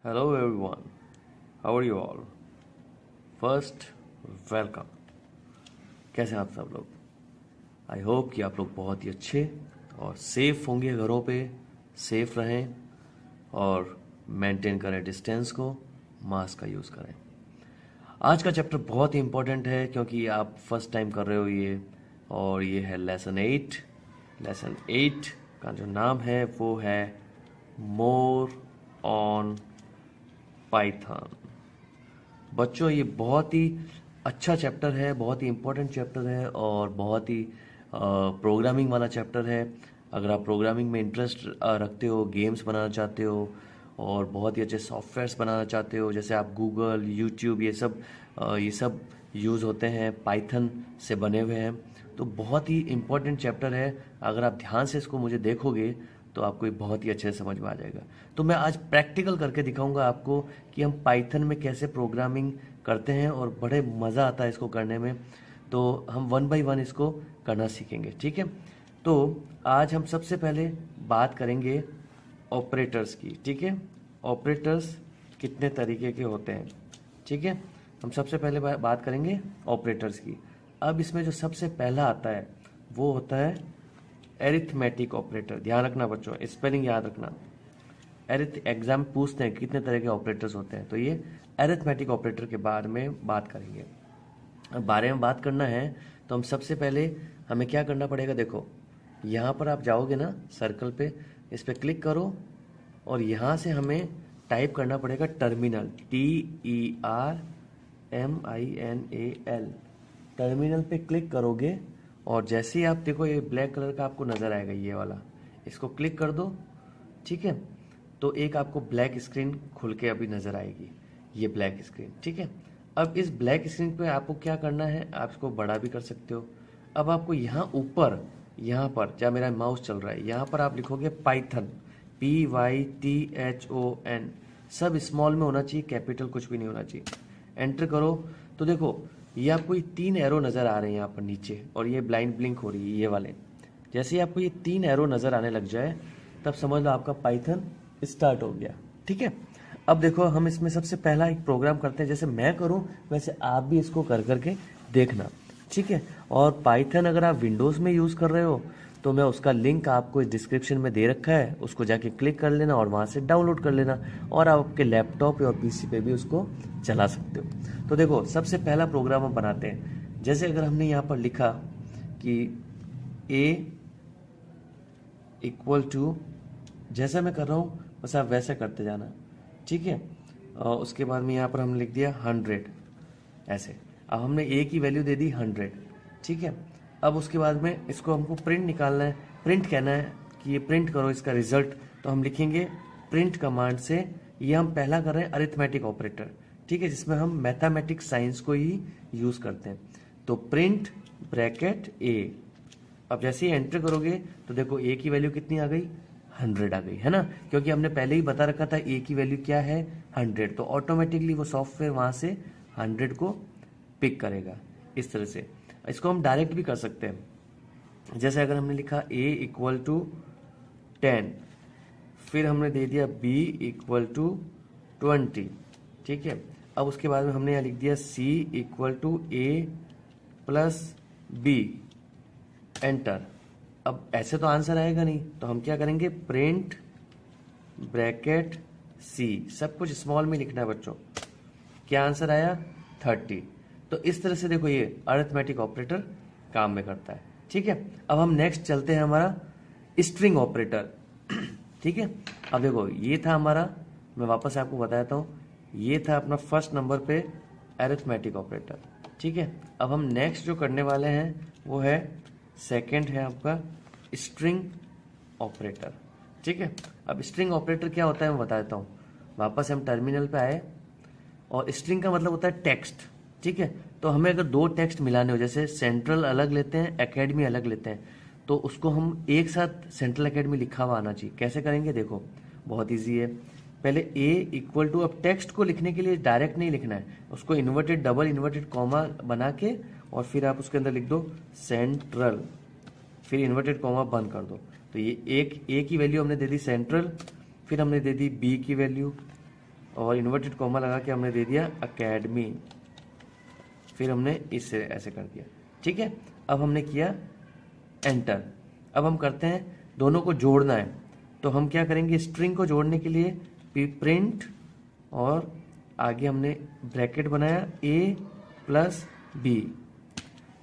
Hello everyone, how are you all? First, welcome. कैसे हैं आप सब लोग? आई होप कि आप लोग बहुत ही अच्छे और सेफ होंगे घरों पे, सेफ रहें और मेंटेन करें डिस्टेंस को, मास्क का यूज़ करें। आज का चैप्टर बहुत ही इम्पोर्टेंट है क्योंकि आप फर्स्ट टाइम कर रहे हो ये, और ये है लेसन 8। लेसन 8 का जो नाम है वो है मोर ऑन पाइथन। बच्चों, ये बहुत ही अच्छा चैप्टर है, बहुत ही इम्पोर्टेंट चैप्टर है और बहुत ही प्रोग्रामिंग वाला चैप्टर है। अगर आप प्रोग्रामिंग में इंटरेस्ट रखते हो, गेम्स बनाना चाहते हो और बहुत ही अच्छे सॉफ्टवेयर्स बनाना चाहते हो, जैसे आप गूगल, यूट्यूब, ये सब यूज़ होते हैं, पाइथन से बने हुए हैं, तो बहुत ही इम्पोर्टेंट चैप्टर है। अगर आप ध्यान से इसको मुझे देखोगे तो आपको ये बहुत ही अच्छे से समझ में आ जाएगा। तो मैं आज प्रैक्टिकल करके दिखाऊंगा आपको कि हम पाइथन में कैसे प्रोग्रामिंग करते हैं और बड़े मज़ा आता है इसको करने में। तो हम वन बाय वन इसको करना सीखेंगे, ठीक है। तो आज हम सबसे पहले बात करेंगे ऑपरेटर्स की, ठीक है। ऑपरेटर्स कितने तरीके के होते हैं, ठीक है। हम सबसे पहले बात करेंगे ऑपरेटर्स की। अब इसमें जो सबसे पहला आता है वो होता है एरिथमेटिक ऑपरेटर। ध्यान रखना बच्चों, स्पेलिंग याद रखना। एग्जाम पूछते हैं कितने तरह के ऑपरेटर्स होते हैं, तो ये एरिथमेटिक ऑपरेटर के बारे में बात करेंगे। अब बारे में बात करना है तो हम सबसे पहले हमें क्या करना पड़ेगा, देखो यहाँ पर आप जाओगे ना सर्कल पे, इस पर क्लिक करो और यहाँ से हमें टाइप करना पड़ेगा टर्मिनल, TERMINAL। टर्मिनल पे क्लिक करोगे और जैसे ही आप देखो ये ब्लैक कलर का आपको नज़र आएगा, ये वाला, इसको क्लिक कर दो, ठीक है। तो एक आपको ब्लैक स्क्रीन खुल के अभी नज़र आएगी, ये ब्लैक स्क्रीन, ठीक है। अब इस ब्लैक स्क्रीन पे आपको क्या करना है, आप इसको बड़ा भी कर सकते हो। अब आपको यहाँ ऊपर, यहाँ पर जहाँ मेरा माउस चल रहा है, यहाँ पर आप लिखोगे पाइथन, PYTHON, सब स्मॉल में होना चाहिए, कैपिटल कुछ भी नहीं होना चाहिए। एंटर करो तो देखो ये आपको ये 3 एरो नज़र आ रहे हैं यहाँ पर नीचे, और ये ब्लाइंड ब्लिंक हो रही है ये वाले। जैसे ही आपको ये 3 एरो नज़र आने लग जाए तब समझ लो आपका पाइथन स्टार्ट हो गया, ठीक है। अब देखो हम इसमें सबसे पहला एक प्रोग्राम करते हैं, जैसे मैं करूं वैसे आप भी इसको कर करके देखना, ठीक है। और पाइथन अगर आप विंडोज़ में यूज़ कर रहे हो तो मैं उसका लिंक आपको इस डिस्क्रिप्शन में दे रखा है, उसको जाके क्लिक कर लेना और वहाँ से डाउनलोड कर लेना, और आप आपके लैपटॉप और पीसी पे भी उसको चला सकते हो। तो देखो सबसे पहला प्रोग्राम हम बनाते हैं। जैसे अगर हमने यहाँ पर लिखा कि A इक्वल टू, जैसा मैं कर रहा हूँ बस आप वैसे करते जाना, ठीक है। और उसके बाद में यहाँ पर हमने लिख दिया 100, ऐसे। अब हमने A की वैल्यू दे दी 100, ठीक है। अब उसके बाद में इसको हमको प्रिंट निकालना है, प्रिंट कहना है कि ये प्रिंट करो इसका रिजल्ट, तो हम लिखेंगे प्रिंट कमांड से। ये हम पहला कर रहे हैं अरिथमेटिक ऑपरेटर, ठीक है, जिसमें हम मैथमेटिक्स साइंस को ही यूज़ करते हैं। तो प्रिंट ब्रैकेट A। अब जैसे ही एंटर करोगे तो देखो A की वैल्यू कितनी आ गई, 100 आ गई, है ना, क्योंकि हमने पहले ही बता रखा था A की वैल्यू क्या है, 100। तो ऑटोमेटिकली वो सॉफ्टवेयर वहाँ से 100 को पिक करेगा। इस तरह से इसको हम डायरेक्ट भी कर सकते हैं। जैसे अगर हमने लिखा A इक्वल टू 10, फिर हमने दे दिया B इक्वल टू 20, ठीक है। अब उसके बाद में हमने यहाँ लिख दिया C equal to A plus B, enter. अब ऐसे तो आंसर आएगा नहीं, तो हम क्या करेंगे, प्रिंट ब्रैकेट C, सब कुछ स्मॉल में लिखना है बच्चों। क्या आंसर आया, 30। तो इस तरह से देखो ये अरिथमेटिक ऑपरेटर काम में करता है, ठीक है। अब हम नेक्स्ट चलते हैं हमारा स्ट्रिंग ऑपरेटर, ठीक है। अब देखो ये था हमारा, मैं वापस आपको बताता हूँ, ये था अपना फर्स्ट नंबर पे अरिथमेटिक ऑपरेटर, ठीक है। अब हम नेक्स्ट जो करने वाले हैं वो है सेकंड है आपका स्ट्रिंग ऑपरेटर, ठीक है। अब स्ट्रिंग ऑपरेटर क्या होता है मैं बता देता हूँ। वापस हम टर्मिनल पे आए, और स्ट्रिंग का मतलब होता है टेक्स्ट, ठीक है। तो हमें अगर 2 टेक्स्ट मिलाने हो, जैसे सेंट्रल अलग लेते हैं, एकेडमी अलग लेते हैं, तो उसको हम एक साथ सेंट्रल एकेडमी लिखा हुआ आना चाहिए। कैसे करेंगे, देखो बहुत ईजी है। पहले A इक्वल टू, अब टेक्स्ट को लिखने के लिए डायरेक्ट नहीं लिखना है, उसको इन्वर्टेड डबल इन्वर्टेड कॉमा बना के और फिर आप उसके अंदर लिख दो सेंट्रल, फिर इन्वर्टेड कॉमा बंद कर दो। तो ये एक A की वैल्यू हमने दे दी सेंट्रल, फिर हमने दे दी B की वैल्यू, और इन्वर्टेड कॉमा लगा के हमने दे दिया अकेडमी, फिर हमने इससे ऐसे कर दिया। ठीक है, अब हमने किया एंटर। अब हम करते हैं दोनों को जोड़ना है, तो हम क्या करेंगे, स्ट्रिंग को जोड़ने के लिए प्रिंट और आगे हमने ब्रैकेट बनाया a प्लस b।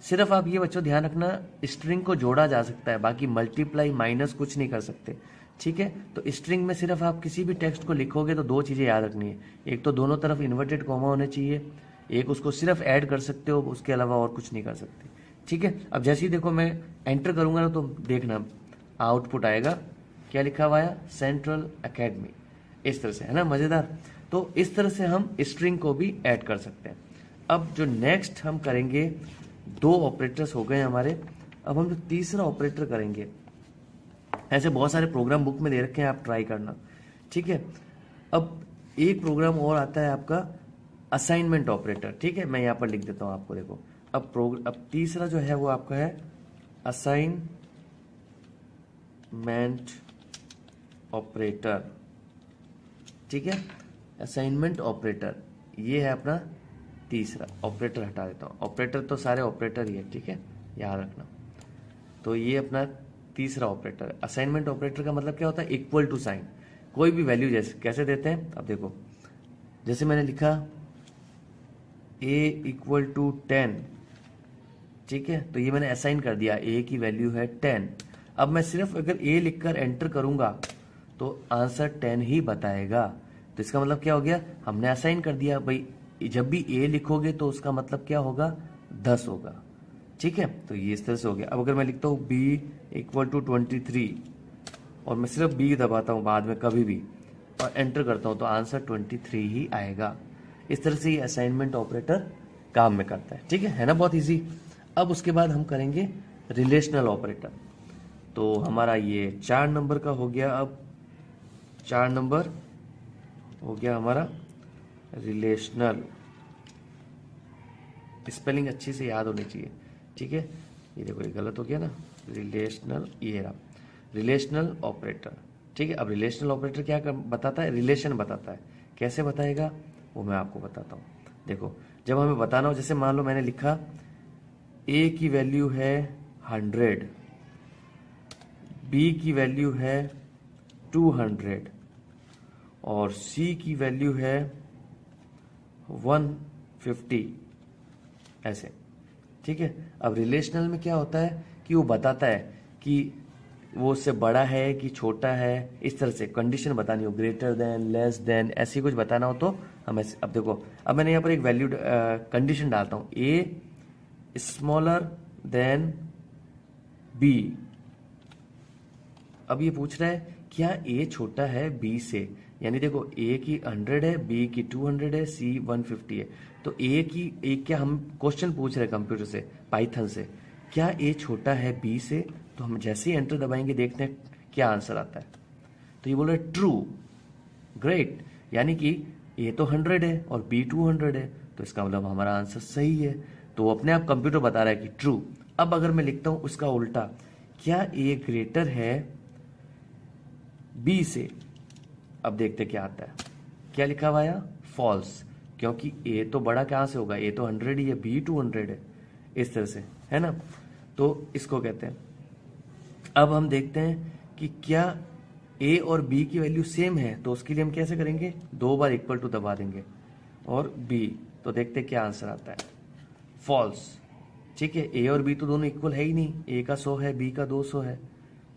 सिर्फ आप ये बच्चों ध्यान रखना, स्ट्रिंग को जोड़ा जा सकता है, बाकी मल्टीप्लाई माइनस कुछ नहीं कर सकते। ठीक है, तो स्ट्रिंग में सिर्फ आप किसी भी टेक्स्ट को लिखोगे तो दो चीज़ें याद रखनी है, एक तो दोनों तरफ इन्वर्टेड कॉमा होने चाहिए, एक उसको सिर्फ ऐड कर सकते हो, उसके अलावा और कुछ नहीं कर सकते। ठीक है, अब जैसे ही देखो मैं एंटर करूंगा ना तो देखना आउटपुट आएगा, क्या लिखा हुआ है, सेंट्रल एकेडमी, इस तरह से, है ना, मजेदार। तो इस तरह से हम स्ट्रिंग को भी ऐड कर सकते हैं। अब जो नेक्स्ट हम करेंगे, दो ऑपरेटर्स हो गए हमारे, अब हम जो तीसरा ऑपरेटर करेंगे, ऐसे बहुत सारे प्रोग्राम बुक में दे रखे हैं, आप ट्राई करना। ठीक है, अब एक प्रोग्राम और आता है आपका असाइनमेंट ऑपरेटर। ठीक है, मैं यहाँ पर लिख देता हूँ आपको, देखो अब तीसरा जो है वो आपका है असाइनमेंट ऑपरेटर। ठीक है, असाइनमेंट ऑपरेटर ये है अपना तीसरा ऑपरेटर। हटा देता हूँ, ऑपरेटर तो सारे ऑपरेटर ही है, ठीक है, याद रखना। तो ये अपना तीसरा ऑपरेटर। असाइनमेंट ऑपरेटर का मतलब क्या होता है, इक्वल टू साइन, कोई भी वैल्यू जैसे कैसे देते हैं। अब देखो, जैसे मैंने लिखा a इक्वल टू 10, ठीक है, तो ये मैंने असाइन कर दिया, a की वैल्यू है 10। अब मैं सिर्फ अगर a लिखकर एंटर करूंगा तो आंसर 10 ही बताएगा। तो इसका मतलब क्या हो गया, हमने असाइन कर दिया भाई, जब भी a लिखोगे तो उसका मतलब क्या होगा, 10 होगा। ठीक है, तो ये इस तरह से हो गया। अब अगर मैं लिखता हूँ b इक्वल टू 23 और मैं सिर्फ b दबाता हूँ बाद में कभी भी और एंटर करता हूँ तो आंसर 23 ही आएगा। इस तरह से ये असाइनमेंट ऑपरेटर काम में करता है। ठीक है ना, बहुत इजी। अब उसके बाद हम करेंगे रिलेशनल ऑपरेटर। तो हमारा ये 4 नंबर का हो गया। अब 4 नंबर हो गया हमारा रिलेशनल, स्पेलिंग अच्छी से याद होनी चाहिए। ठीक है, ये देखो ये गलत हो गया ना, रिलेशनल, ये रहा रिलेशनल ऑपरेटर। ठीक है, अब रिलेशनल ऑपरेटर क्या बताता है, रिलेशन बताता है। कैसे बताएगा वो मैं आपको बताता हूँ। देखो, जब हमें बताना हो, जैसे मान लो मैंने लिखा a की वैल्यू है 100, b की वैल्यू है 200 और c की वैल्यू है 150, ऐसे। ठीक है, अब रिलेशनल में क्या होता है कि वो बताता है कि वो उससे बड़ा है कि छोटा है, इस तरह से कंडीशन बतानी हो, ग्रेटर देन, लेस देन, ऐसी कुछ बताना हो तो हम ऐसे। अब देखो, अब मैंने यहाँ पर एक वैल्यू कंडीशन डालता हूँ, a स्मॉलर देन b। अब ये पूछ रहा है क्या a छोटा है b से, यानी देखो a की 100 है, b की 200 है, c 150 है। तो a क्या हम क्वेश्चन पूछ रहे हैं कंप्यूटर से, पाइथन से, क्या a छोटा है b से। तो हम जैसे ही एंटर दबाएंगे देखते हैं क्या आंसर आता है। तो ये बोल रहा है ट्रू, ग्रेट, यानी कि a तो 100 है और b 200 है, तो इसका मतलब हमारा आंसर सही है। तो अपने आप कंप्यूटर बता रहा है कि ट्रू। अब अगर मैं लिखता हूं उसका उल्टा, क्या a ग्रेटर है b से, अब देखते क्या आता है। क्या लिखा हुआ है, फॉल्स, क्योंकि a तो बड़ा कहां से होगा, a तो 100 ही है, b 200 है, इस तरह से, है ना। तो इसको कहते हैं। अब हम देखते हैं कि क्या a और b की वैल्यू सेम है, तो उसके लिए हम कैसे करेंगे, 2 बार इक्वल टू दबा देंगे और b, तो देखते हैं क्या आंसर आता है, फॉल्स। ठीक है, a और b तो दोनों इक्वल है ही नहीं, a का 100 है, b का 200 है।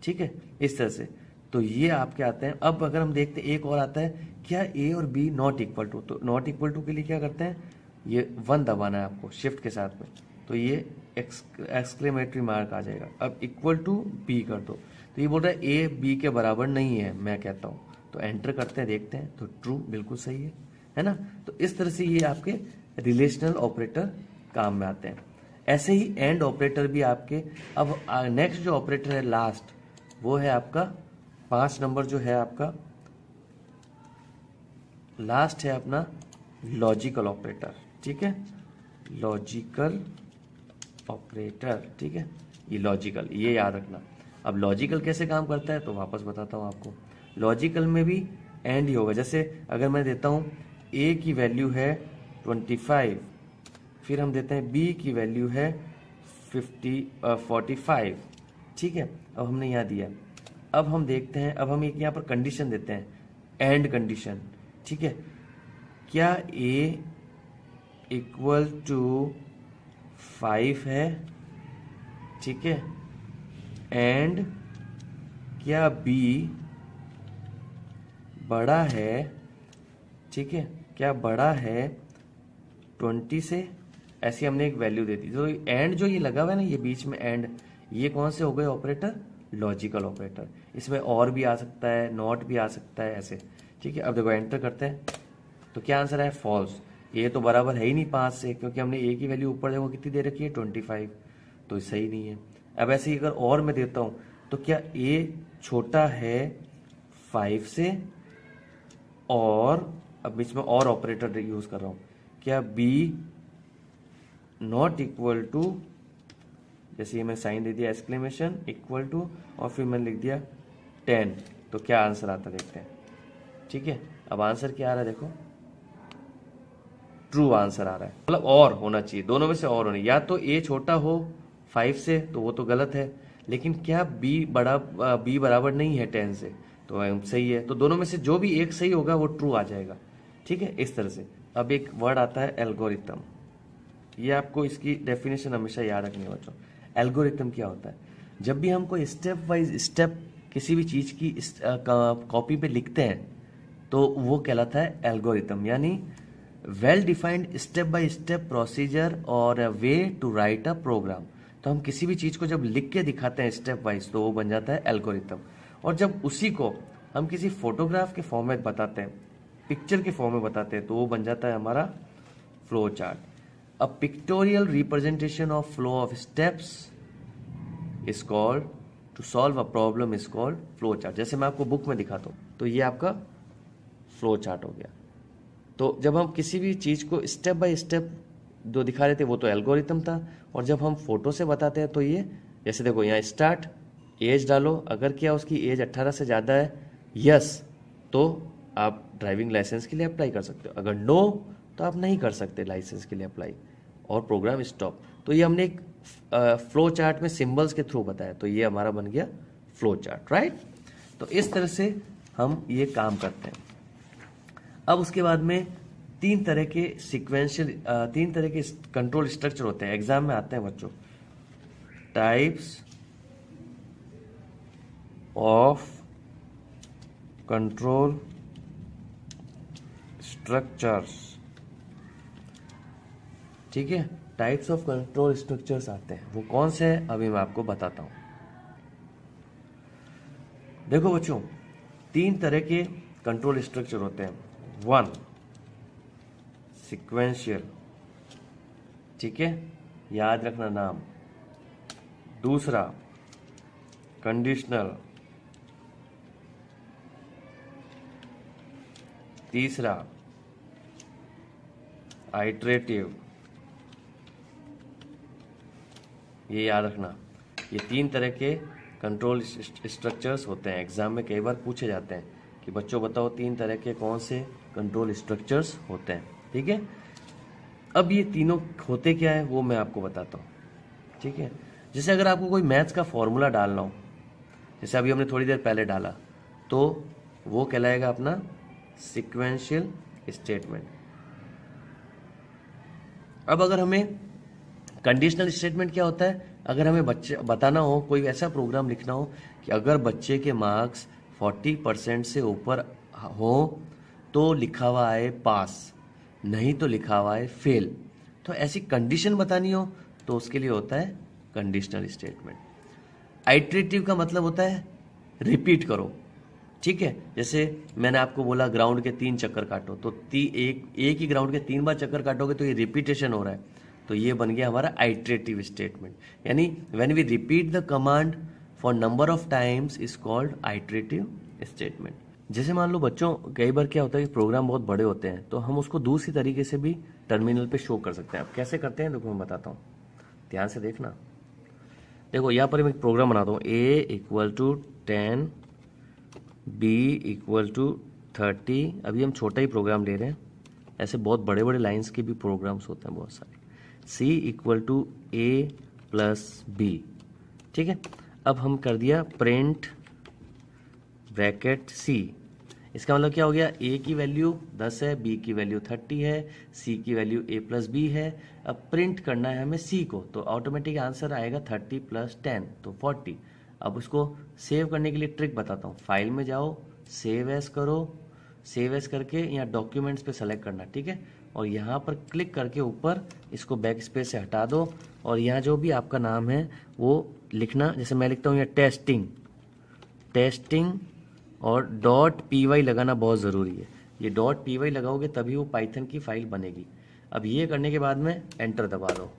ठीक है, इस तरह से। तो ये आपके आते हैं। अब अगर हम देखते हैं एक और आता है, क्या a और b नॉट इक्वल टू, तो नॉट इक्वल टू के लिए क्या करते हैं, ये 1 दबाना है आपको शिफ्ट के साथ में, तो ये एक्सक्लेमेटरी मार्क आ जाएगा। अब इक्वल टू b कर दो, तो ये बोल रहा है a b के बराबर नहीं है, मैं कहता हूँ, तो एंटर करते हैं, देखते हैं, तो ट्रू, बिल्कुल सही है ना। तो इस तरह से ये आपके रिलेशनल ऑपरेटर काम में आते हैं। ऐसे ही एंड ऑपरेटर भी आपके। अब नेक्स्ट जो ऑपरेटर है लास्ट, वो है आपका 5 नंबर, जो है आपका लास्ट है अपना लॉजिकल ऑपरेटर। ठीक है, लॉजिकल ऑपरेटर। ठीक है, ये लॉजिकल, ये याद रखना। अब लॉजिकल कैसे काम करता है तो वापस बताता हूं आपको। लॉजिकल में भी एंड ही होगा। जैसे अगर मैं देता हूँ ए की वैल्यू है 25, फिर हम देते हैं बी की वैल्यू है 45, ठीक है। अब हमने यहाँ दिया, अब हम देखते हैं, अब हम एक यहाँ पर कंडीशन देते हैं, एंड कंडीशन, ठीक है। क्या ए इक्वल टू 5 है, ठीक है, एंड क्या बी बड़ा है, ठीक है, क्या बड़ा है 20 से, ऐसी हमने एक वैल्यू दे दी। तो एंड जो ये लगा हुआ है ना, ये बीच में एंड, ये कौन से हो गए ऑपरेटर? Logical operator. इसमें और भी आ सकता है, नॉट भी आ सकता है, ऐसे, ठीक है। अब देखो एंटर करते हैं तो क्या आंसर है? फॉल्स। ये तो बराबर है ही नहीं 5 से, क्योंकि हमने ए की वैल्यू ऊपर देखो कितनी दे रखी है 25, तो ये सही नहीं है। अब ऐसे ही अगर और मैं देता हूं तो क्या ए छोटा है 5 से, और अब बीच में और ऑपरेटर यूज कर रहा हूं, क्या बी नॉट इक्वल टू, जैसे ये मैं साइन दे दिया एक्सक्लेमेशन इक्वल टू, और फिर मैंने लिख दिया 10, तो क्या आंसर आता देखते हैं, ठीक है। अब आंसर क्या आ रहा है देखो, ट्रू आंसर आ रहा है, मतलब और होना चाहिए, दोनों में से और होना, या तो ए छोटा हो 5 से तो वो तो गलत है, लेकिन क्या बी बराबर नहीं है 10 से, तो सही है। तो दोनों में से जो भी एक सही होगा वो ट्रू आ जाएगा, ठीक है, इस तरह से। अब एक वर्ड आता है एल्गोरिथम, ये आपको इसकी डेफिनेशन हमेशा याद रखनी है बच्चों। एल्गोरिथम क्या होता है? जब भी हम कोई स्टेप वाइज स्टेप किसी भी चीज की कॉपी पे लिखते हैं तो वो कहलाता है एल्गोरिथम, यानी well defined step by step procedure और way to write a program. तो हम किसी भी चीज को जब लिख के दिखाते हैं स्टेप वाइज तो वो बन जाता है एल्गोरिथम। और जब उसी को हम किसी फोटोग्राफ के फॉर्म में बताते हैं, पिक्चर के फॉर्म में बताते हैं, तो वो बन जाता है हमारा flow chart. A pictorial representation of flow of steps is called, to solve a problem is called flow chart। जैसे मैं आपको बुक में दिखाता हूँ तो ये आपका फ्लो चार्ट हो गया। तो जब हम किसी भी चीज को स्टेप बाय स्टेप जो दिखा रहे थे वो तो एल्गोरिथम था, और जब हम फोटो से बताते हैं तो ये, जैसे देखो यहाँ स्टार्ट, एज डालो, अगर क्या उसकी एज 18 से ज़्यादा है, यस, तो आप ड्राइविंग लाइसेंस के लिए अप्लाई कर सकते हो, अगर नो तो आप नहीं कर सकते लाइसेंस के लिए अप्लाई, और प्रोग्राम स्टॉप। तो ये हमने एक फ्लो चार्ट में सिंबल्स के थ्रू बताया, तो ये हमारा बन गया फ्लो चार्ट, राइट। तो इस तरह से हम ये काम करते हैं। अब उसके बाद में तीन तरह के कंट्रोल स्ट्रक्चर होते हैं, एग्जाम में आते हैं बच्चों। टाइप्स ऑफ कंट्रोल स्ट्रक्चर्स, ठीक है, टाइप्स ऑफ कंट्रोल स्ट्रक्चर्स आते हैं, वो कौन से हैं अभी मैं आपको बताता हूं। देखो बच्चों, तीन तरह के कंट्रोल स्ट्रक्चर होते हैं। 1 सीक्वेंशियल, ठीक है, याद रखना नाम। दूसरा कंडीशनल, तीसरा आइटरेटिव। ये याद रखना, ये तीन तरह के कंट्रोल स्ट्रक्चर्स होते हैं। एग्जाम में कई बार पूछे जाते हैं कि बच्चों बताओ तीन तरह के कौन से कंट्रोल स्ट्रक्चर्स होते हैं, ठीक है। अब ये तीनों होते क्या है वो मैं आपको बताता हूँ, ठीक है। जैसे अगर आपको कोई मैथ्स का फॉर्मूला डालना हो, जैसे अभी हमने थोड़ी देर पहले डाला, तो वो कहलाएगा अपना सीक्वेंशियल स्टेटमेंट। अब अगर हमें कंडीशनल स्टेटमेंट क्या होता है, अगर हमें बच्चे बताना हो, कोई ऐसा प्रोग्राम लिखना हो कि अगर बच्चे के मार्क्स 40% से ऊपर हो तो लिखा हुआ आए पास, नहीं तो लिखा हुआ है फेल, तो ऐसी कंडीशन बतानी हो तो उसके लिए होता है कंडीशनल स्टेटमेंट। आइटरेटिव का मतलब होता है रिपीट करो, ठीक है। जैसे मैंने आपको बोला ग्राउंड के 3 चक्कर काटो, तो एक ही ग्राउंड के 3 बार चक्कर काटोगे तो ये रिपीटेशन हो रहा है, तो ये बन गया हमारा आइटरेटिव स्टेटमेंट। यानी when we repeat the command for number of times is called iterative statement. जैसे मान लो बच्चों, कई बार क्या होता है कि प्रोग्राम बहुत बड़े होते हैं, तो हम उसको दूसरी तरीके से भी टर्मिनल पे शो कर सकते हैं। अब कैसे करते हैं देखो मैं बताता हूँ, ध्यान से देखना। देखो यहाँ पर मैं एक प्रोग्राम बनाता हूँ, a = 10, b = 30, अभी हम छोटा ही प्रोग्राम ले रहे हैं, ऐसे बहुत बड़े बड़े लाइंस के भी प्रोग्राम्स होते हैं बहुत सारे। C equal to A plus B, ठीक है। अब हम कर दिया प्रिंट ब्रैकेट C, इसका मतलब क्या हो गया, A की वैल्यू 10 है, B की वैल्यू 30 है, C की वैल्यू A प्लस B है। अब प्रिंट करना है हमें C को, तो ऑटोमेटिक आंसर आएगा 30 प्लस 10 तो 40। अब उसको सेव करने के लिए ट्रिक बताता हूँ, फाइल में जाओ, सेव एज करो, सेव एज करके यहाँ डॉक्यूमेंट्स पे सेलेक्ट करना, ठीक है, और यहाँ पर क्लिक करके ऊपर इसको बैक स्पेस से हटा दो, और यहाँ जो भी आपका नाम है वो लिखना, जैसे मैं लिखता हूँ यहाँ टेस्टिंग और .py लगाना बहुत ज़रूरी है। ये .py लगाओगे तभी वो पाइथन की फाइल बनेगी। अब ये करने के बाद में एंटर दबा दो,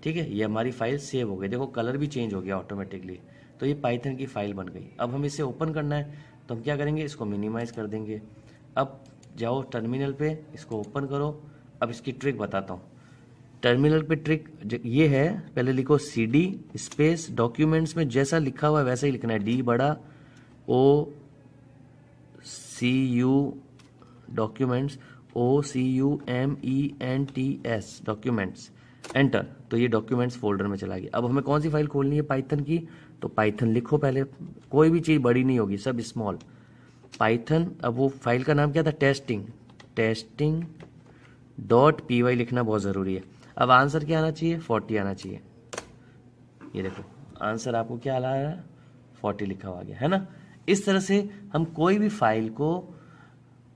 ठीक है, ये हमारी फाइल सेव हो गई, देखो कलर भी चेंज हो गया ऑटोमेटिकली, तो ये पाइथन की फाइल बन गई। अब हम इसे ओपन करना है तो हम क्या करेंगे, इसको मिनिमाइज कर देंगे। अब जाओ टर्मिनल पे, इसको ओपन करो। अब इसकी ट्रिक बताता हूँ, टर्मिनल पे ट्रिक ये है, पहले लिखो CD स्पेस डॉक्यूमेंट्स में जैसा लिखा हुआ है वैसा ही लिखना है, D बड़ा OCU documents, OCUMENTS documents, enter, तो ये डॉक्यूमेंट्स फोल्डर में चला गया। अब हमें कौन सी फाइल खोलनी है पाइथन की, तो पाइथन लिखो पहले, कोई भी चीज़ बड़ी नहीं होगी, सब स्मॉल पाइथन। अब वो फाइल का नाम क्या था, टेस्टिंग.py लिखना बहुत ज़रूरी है। अब आंसर क्या आना चाहिए, 40 आना चाहिए। ये देखो आंसर आपको क्या आ रहा है, 40 लिखा हुआ गया है ना। इस तरह से हम कोई भी फाइल को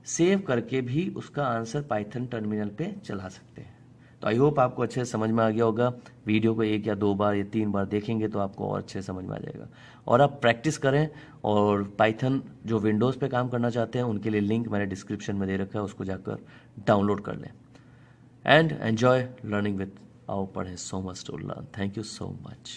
सेव करके भी उसका आंसर पाइथन टर्मिनल पे चला सकते हैं। तो आई होप आपको अच्छे से समझ में आ गया होगा। वीडियो को 1 या 2 बार या 3 बार देखेंगे तो आपको और अच्छे से समझ में आ जाएगा। और आप प्रैक्टिस करें, और पाइथन जो विंडोज़ पे काम करना चाहते हैं उनके लिए लिंक मैंने डिस्क्रिप्शन में दे रखा है, उसको जाकर डाउनलोड कर लें। And enjoy learning with our पढ़े, so much to learn. Thank you so much.